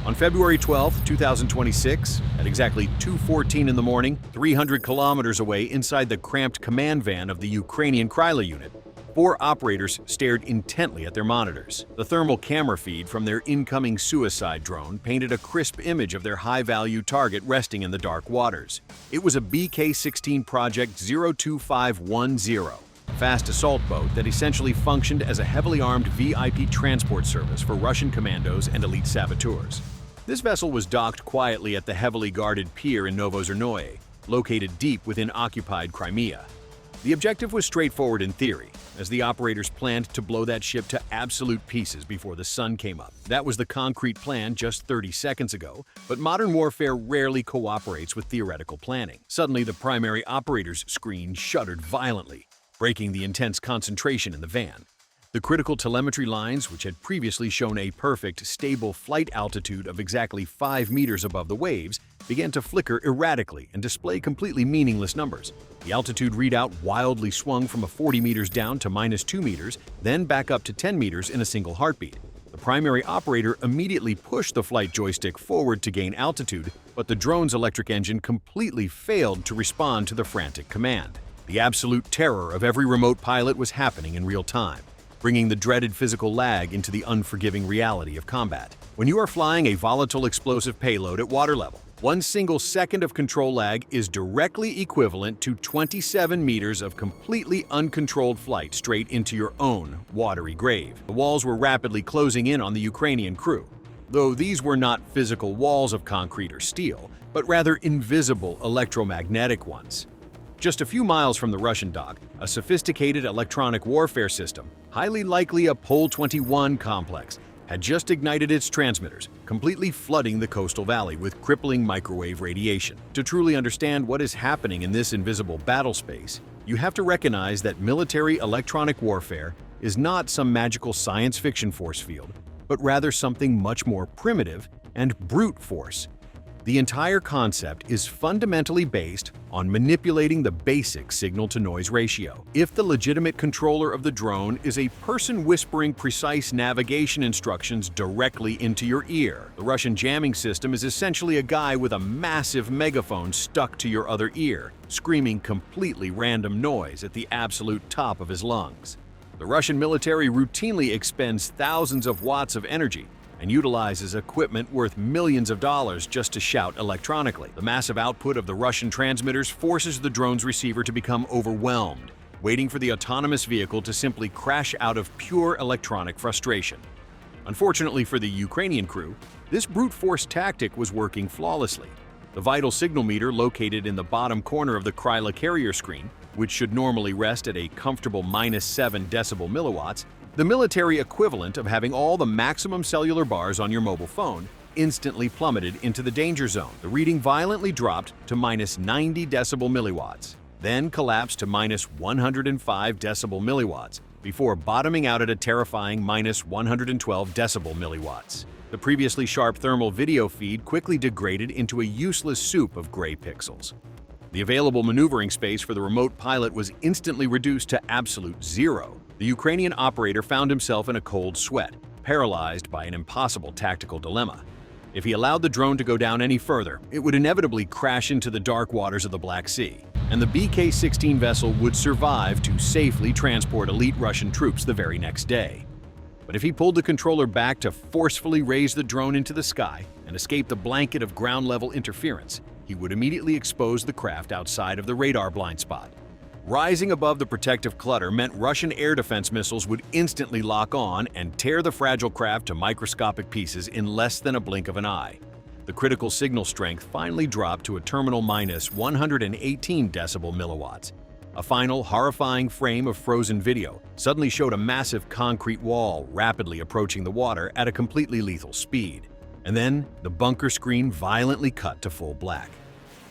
On February 12, 2026, at exactly 2:14 in the morning, 300 kilometers away inside the cramped command van of the Ukrainian Crimea unit, four operators stared intently at their monitors. The thermal camera feed from their incoming suicide drone painted a crisp image of their high-value target resting in the dark waters. It was a BK-16 Project 02510, a fast assault boat that essentially functioned as a heavily armed VIP transport service for Russian commandos and elite saboteurs. This vessel was docked quietly at the heavily guarded pier in Novozernoye, located deep within occupied Crimea. The objective was straightforward in theory, as the operators planned to blow that ship to absolute pieces before the sun came up. That was the concrete plan just 30 seconds ago, but modern warfare rarely cooperates with theoretical planning. Suddenly, the primary operator's screen shuddered violently, breaking the intense concentration in the van. The critical telemetry lines, which had previously shown a perfect, stable flight altitude of exactly 5 meters above the waves, began to flicker erratically and display completely meaningless numbers. The altitude readout wildly swung from 40 meters down to -2 meters, then back up to 10 meters in a single heartbeat. The primary operator immediately pushed the flight joystick forward to gain altitude, but the drone's electric engine completely failed to respond to the frantic command. The absolute terror of every remote pilot was happening in real time, bringing the dreaded physical lag into the unforgiving reality of combat. When you are flying a volatile explosive payload at water level, one single second of control lag is directly equivalent to 27 meters of completely uncontrolled flight straight into your own watery grave. The walls were rapidly closing in on the Ukrainian crew, though these were not physical walls of concrete or steel, but rather invisible electromagnetic ones. Just a few miles from the Russian dock, a sophisticated electronic warfare system, highly likely a Pol 21 complex, had just ignited its transmitters, completely flooding the coastal valley with crippling microwave radiation. To truly understand what is happening in this invisible battle space, you have to recognize that military electronic warfare is not some magical science fiction force field, but rather something much more primitive and brute force. The entire concept is fundamentally based on manipulating the basic signal-to-noise ratio. If the legitimate controller of the drone is a person whispering precise navigation instructions directly into your ear, the Russian jamming system is essentially a guy with a massive megaphone stuck to your other ear, screaming completely random noise at the absolute top of his lungs. The Russian military routinely expends thousands of watts of energy and utilizes equipment worth millions of dollars just to shout electronically. The massive output of the Russian transmitters forces the drone's receiver to become overwhelmed, waiting for the autonomous vehicle to simply crash out of pure electronic frustration. Unfortunately for the Ukrainian crew, this brute force tactic was working flawlessly. The vital signal meter located in the bottom corner of the Crimea carrier screen, which should normally rest at a comfortable -7 decibel milliwatts, the military equivalent of having all the maximum cellular bars on your mobile phone, instantly plummeted into the danger zone. The reading violently dropped to -90 decibel milliwatts, then collapsed to -105 decibel milliwatts, before bottoming out at a terrifying -112 decibel milliwatts. The previously sharp thermal video feed quickly degraded into a useless soup of gray pixels. The available maneuvering space for the remote pilot was instantly reduced to absolute zero. The Ukrainian operator found himself in a cold sweat, paralyzed by an impossible tactical dilemma. If he allowed the drone to go down any further, it would inevitably crash into the dark waters of the Black Sea, and the BK-16 vessel would survive to safely transport elite Russian troops the very next day. But if he pulled the controller back to forcefully raise the drone into the sky and escape the blanket of ground-level interference, he would immediately expose the craft outside of the radar blind spot. Rising above the protective clutter meant Russian air defense missiles would instantly lock on and tear the fragile craft to microscopic pieces in less than a blink of an eye. The critical signal strength finally dropped to a terminal -118 decibel milliwatts. A final, horrifying frame of frozen video suddenly showed a massive concrete wall rapidly approaching the water at a completely lethal speed. And then, the bunker screen violently cut to full black.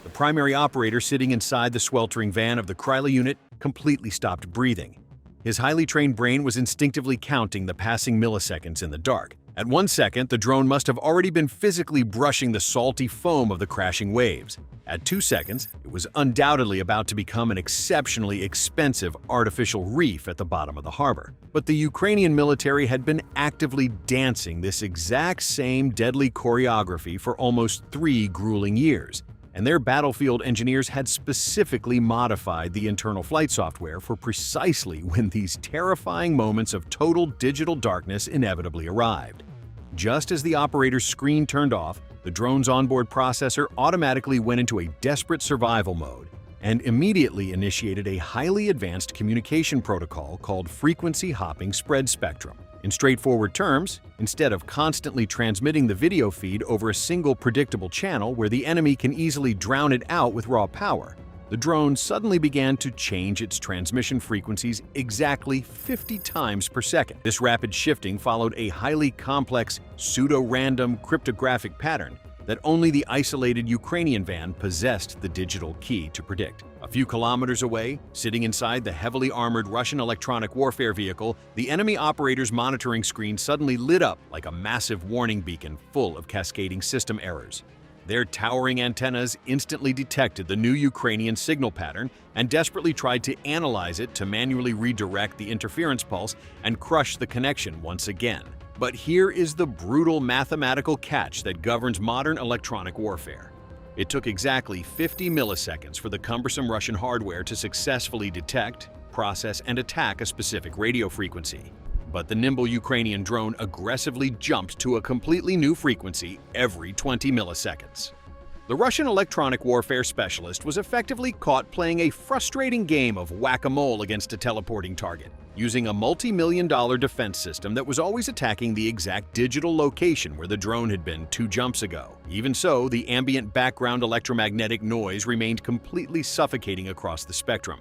The primary operator sitting inside the sweltering van of the Crimea unit completely stopped breathing. His highly trained brain was instinctively counting the passing milliseconds in the dark, At 1 second, the drone must have already been physically brushing the salty foam of the crashing waves. At 2 seconds, it was undoubtedly about to become an exceptionally expensive artificial reef at the bottom of the harbor. But the Ukrainian military had been actively dancing this exact same deadly choreography for almost 3 grueling years, and their battlefield engineers had specifically modified the internal flight software for precisely when these terrifying moments of total digital darkness inevitably arrived. Just as the operator's screen turned off, the drone's onboard processor automatically went into a desperate survival mode and immediately initiated a highly advanced communication protocol called frequency hopping spread spectrum. In straightforward terms, instead of constantly transmitting the video feed over a single predictable channel where the enemy can easily drown it out with raw power, the drone suddenly began to change its transmission frequencies exactly 50 times per second. This rapid shifting followed a highly complex, pseudo-random cryptographic pattern that only the isolated Ukrainian van possessed the digital key to predict. A few kilometers away, sitting inside the heavily armored Russian electronic warfare vehicle, the enemy operator's monitoring screen suddenly lit up like a massive warning beacon full of cascading system errors. Their towering antennas instantly detected the new Ukrainian signal pattern and desperately tried to analyze it to manually redirect the interference pulse and crush the connection once again. But here is the brutal mathematical catch that governs modern electronic warfare. It took exactly 50 milliseconds for the cumbersome Russian hardware to successfully detect, process, and attack a specific radio frequency. But the nimble Ukrainian drone aggressively jumped to a completely new frequency every 20 milliseconds. The Russian electronic warfare specialist was effectively caught playing a frustrating game of whack-a-mole against a teleporting target, using a multi-million-dollar defense system that was always attacking the exact digital location where the drone had been 2 jumps ago. Even so, the ambient background electromagnetic noise remained completely suffocating across the spectrum.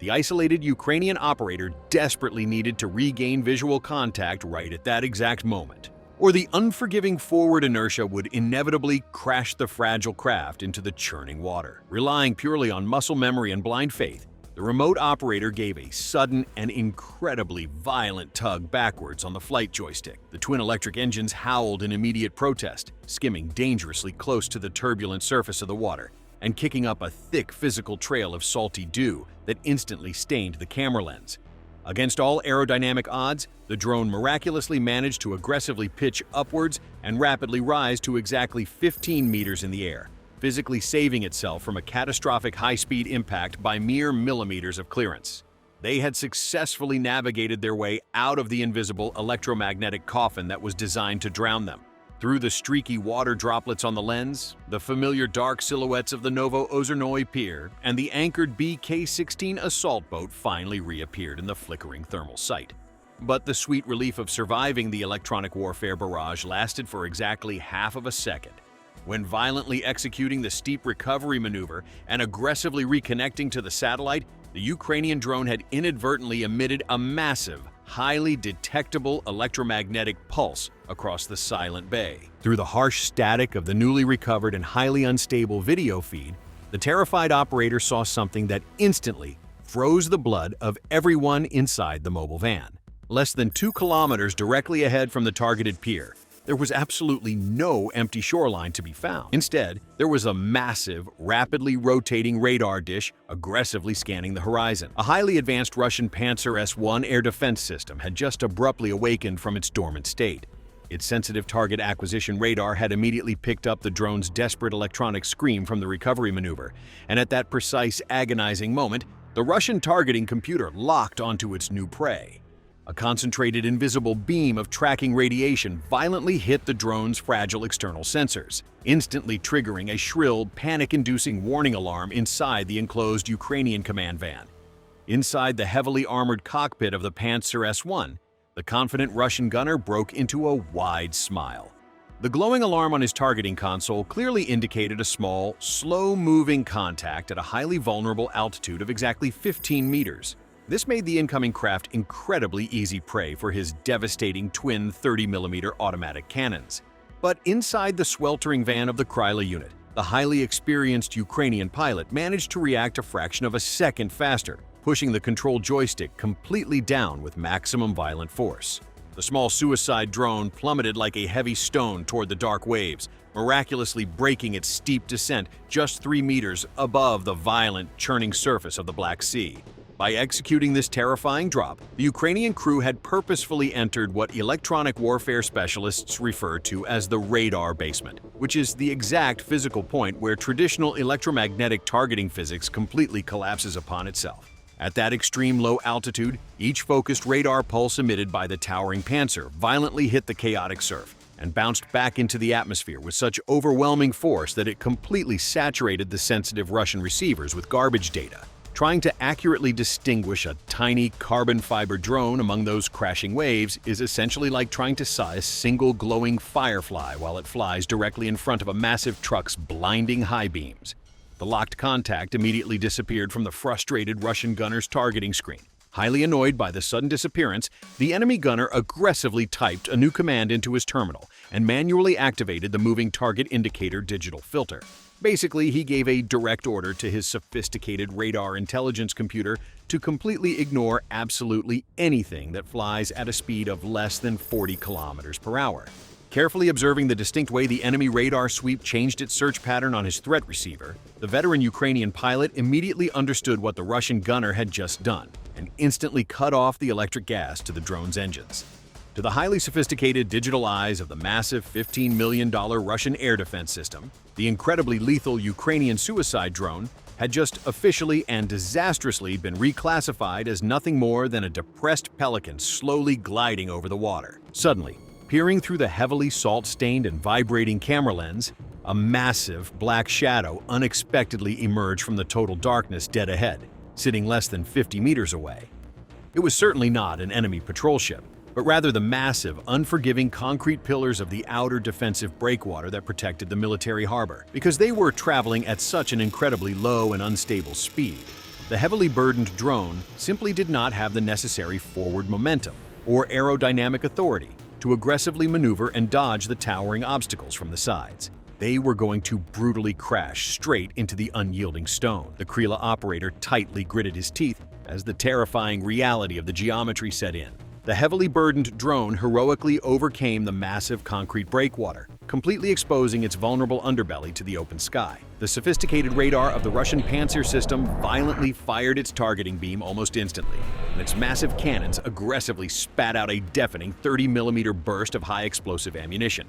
The isolated Ukrainian operator desperately needed to regain visual contact right at that exact moment, or the unforgiving forward inertia would inevitably crash the fragile craft into the churning water. Relying purely on muscle memory and blind faith, the remote operator gave a sudden and incredibly violent tug backwards on the flight joystick. The twin electric engines howled in immediate protest, skimming dangerously close to the turbulent surface of the water and kicking up a thick physical trail of salty dew that instantly stained the camera lens. Against all aerodynamic odds, the drone miraculously managed to aggressively pitch upwards and rapidly rise to exactly 15 meters in the air, physically saving itself from a catastrophic high-speed impact by mere millimeters of clearance. They had successfully navigated their way out of the invisible electromagnetic coffin that was designed to drown them. Through the streaky water droplets on the lens, the familiar dark silhouettes of the Novo-Ozernoye pier and the anchored BK-16 assault boat finally reappeared in the flickering thermal sight. But the sweet relief of surviving the electronic warfare barrage lasted for exactly half of a second, when violently executing the steep recovery maneuver and aggressively reconnecting to the satellite, the Ukrainian drone had inadvertently emitted a massive, highly detectable electromagnetic pulse across the silent bay. Through the harsh static of the newly recovered and highly unstable video feed, the terrified operator saw something that instantly froze the blood of everyone inside the mobile van. Less than 2 kilometers directly ahead from the targeted pier, there was absolutely no empty shoreline to be found. Instead, there was a massive, rapidly rotating radar dish aggressively scanning the horizon. A highly advanced Russian Pantsir S-1 air defense system had just abruptly awakened from its dormant state. Its sensitive target acquisition radar had immediately picked up the drone's desperate electronic scream from the recovery maneuver, and at that precise, agonizing moment, the Russian targeting computer locked onto its new prey. A concentrated invisible beam of tracking radiation violently hit the drone's fragile external sensors, instantly triggering a shrill, panic-inducing warning alarm inside the enclosed Ukrainian command van. Inside the heavily armored cockpit of the Pantsir S-1, the confident Russian gunner broke into a wide smile. The glowing alarm on his targeting console clearly indicated a small, slow-moving contact at a highly vulnerable altitude of exactly 15 meters. This made the incoming craft incredibly easy prey for his devastating twin 30mm automatic cannons. But inside the sweltering van of the Crimea unit, the highly experienced Ukrainian pilot managed to react a fraction of a second faster, pushing the control joystick completely down with maximum violent force. The small suicide drone plummeted like a heavy stone toward the dark waves, miraculously breaking its steep descent just 3 meters above the violent, churning surface of the Black Sea. By executing this terrifying drop, the Ukrainian crew had purposefully entered what electronic warfare specialists refer to as the radar basement, which is the exact physical point where traditional electromagnetic targeting physics completely collapses upon itself. At that extreme low altitude, each focused radar pulse emitted by the towering pantsir violently hit the chaotic surf and bounced back into the atmosphere with such overwhelming force that it completely saturated the sensitive Russian receivers with garbage data. Trying to accurately distinguish a tiny carbon fiber drone among those crashing waves is essentially like trying to size a single glowing firefly while it flies directly in front of a massive truck's blinding high beams. The locked contact immediately disappeared from the frustrated Russian gunner's targeting screen. Highly annoyed by the sudden disappearance, the enemy gunner aggressively typed a new command into his terminal and manually activated the moving target indicator digital filter. Basically, he gave a direct order to his sophisticated radar intelligence computer to completely ignore absolutely anything that flies at a speed of less than 40 kilometers per hour. Carefully observing the distinct way the enemy radar sweep changed its search pattern on his threat receiver, the veteran Ukrainian pilot immediately understood what the Russian gunner had just done and instantly cut off the electric gas to the drone's engines. To the highly sophisticated digital eyes of the massive $15 million Russian air defense system, the incredibly lethal Ukrainian suicide drone had just officially and disastrously been reclassified as nothing more than a depressed pelican slowly gliding over the water. Suddenly, peering through the heavily salt-stained and vibrating camera lens, a massive black shadow unexpectedly emerged from the total darkness dead ahead, sitting less than 50 meters away. It was certainly not an enemy patrol ship, but rather the massive, unforgiving concrete pillars of the outer defensive breakwater that protected the military harbor. Because they were traveling at such an incredibly low and unstable speed, the heavily burdened drone simply did not have the necessary forward momentum or aerodynamic authority to aggressively maneuver and dodge the towering obstacles from the sides. They were going to brutally crash straight into the unyielding stone. The Crimea operator tightly gritted his teeth as the terrifying reality of the geometry set in. The heavily burdened drone heroically overcame the massive concrete breakwater, completely exposing its vulnerable underbelly to the open sky. The sophisticated radar of the Russian pantsir system violently fired its targeting beam almost instantly, and its massive cannons aggressively spat out a deafening 30mm burst of high-explosive ammunition.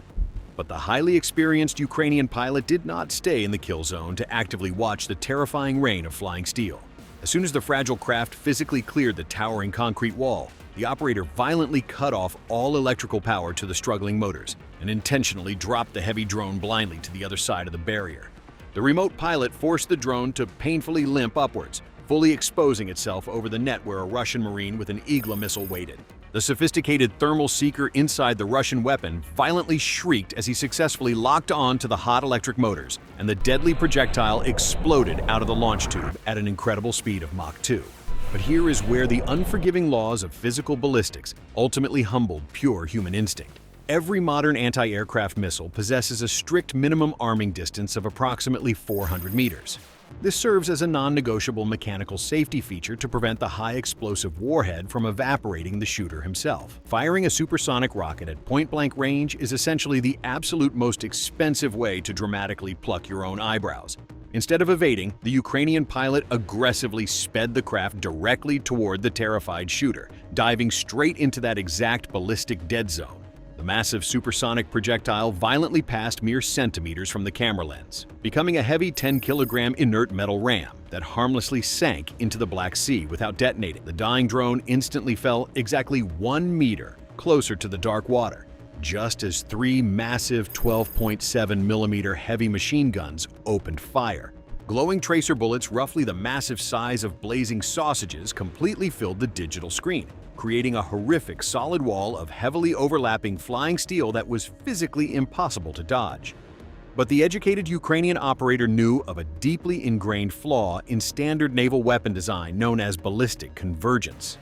But the highly experienced Ukrainian pilot did not stay in the kill zone to actively watch the terrifying rain of flying steel. As soon as the fragile craft physically cleared the towering concrete wall, the operator violently cut off all electrical power to the struggling motors and intentionally dropped the heavy drone blindly to the other side of the barrier. The remote pilot forced the drone to painfully limp upwards, fully exposing itself over the net where a Russian Marine with an Igla missile waited. The sophisticated thermal seeker inside the Russian weapon violently shrieked as he successfully locked on to the hot electric motors, and the deadly projectile exploded out of the launch tube at an incredible speed of Mach 2. But here is where the unforgiving laws of physical ballistics ultimately humbled pure human instinct. Every modern anti-aircraft missile possesses a strict minimum arming distance of approximately 400 meters. This serves as a non-negotiable mechanical safety feature to prevent the high-explosive warhead from evaporating the shooter himself. Firing a supersonic rocket at point-blank range is essentially the absolute most expensive way to dramatically pluck your own eyebrows. Instead of evading, the Ukrainian pilot aggressively sped the craft directly toward the terrified shooter, diving straight into that exact ballistic dead zone. The massive supersonic projectile violently passed mere centimeters from the camera lens, becoming a heavy 10-kilogram inert metal ram that harmlessly sank into the Black Sea without detonating. The dying drone instantly fell exactly 1 meter closer to the dark water, just as 3 massive 12.7mm heavy machine guns opened fire. Glowing tracer bullets roughly the massive size of blazing sausages completely filled the digital screen, creating a horrific solid wall of heavily overlapping flying steel that was physically impossible to dodge. But the educated Ukrainian operator knew of a deeply ingrained flaw in standard naval weapon design known as ballistic convergence.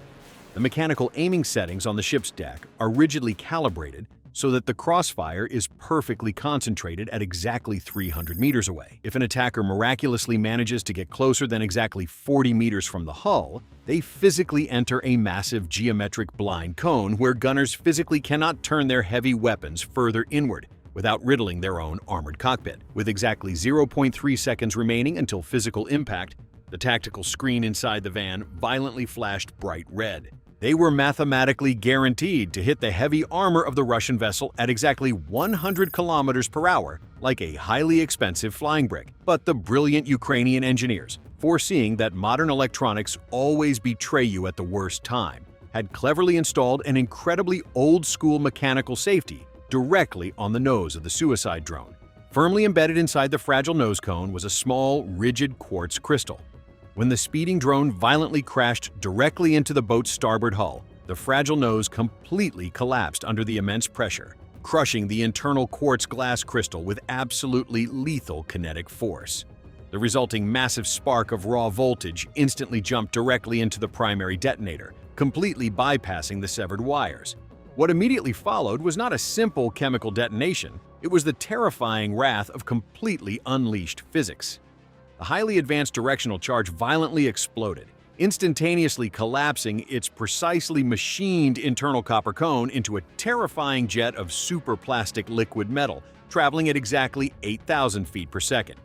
The mechanical aiming settings on the ship's deck are rigidly calibrated so that the crossfire is perfectly concentrated at exactly 300 meters away. If an attacker miraculously manages to get closer than exactly 40 meters from the hull, they physically enter a massive geometric blind cone where gunners physically cannot turn their heavy weapons further inward without riddling their own armored cockpit. With exactly 0.3 seconds remaining until physical impact, the tactical screen inside the van violently flashed bright red. They were mathematically guaranteed to hit the heavy armor of the Russian vessel at exactly 100 kilometers per hour, like a highly expensive flying brick. But the brilliant Ukrainian engineers, foreseeing that modern electronics always betray you at the worst time, had cleverly installed an incredibly old-school mechanical safety directly on the nose of the suicide drone. Firmly embedded inside the fragile nose cone was a small, rigid quartz crystal. When the speeding drone violently crashed directly into the boat's starboard hull, the fragile nose completely collapsed under the immense pressure, crushing the internal quartz glass crystal with absolutely lethal kinetic force. The resulting massive spark of raw voltage instantly jumped directly into the primary detonator, completely bypassing the severed wires. What immediately followed was not a simple chemical detonation, it was the terrifying wrath of completely unleashed physics. The highly advanced directional charge violently exploded, instantaneously collapsing its precisely machined internal copper cone into a terrifying jet of superplastic liquid metal, traveling at exactly 8,000 feet per second.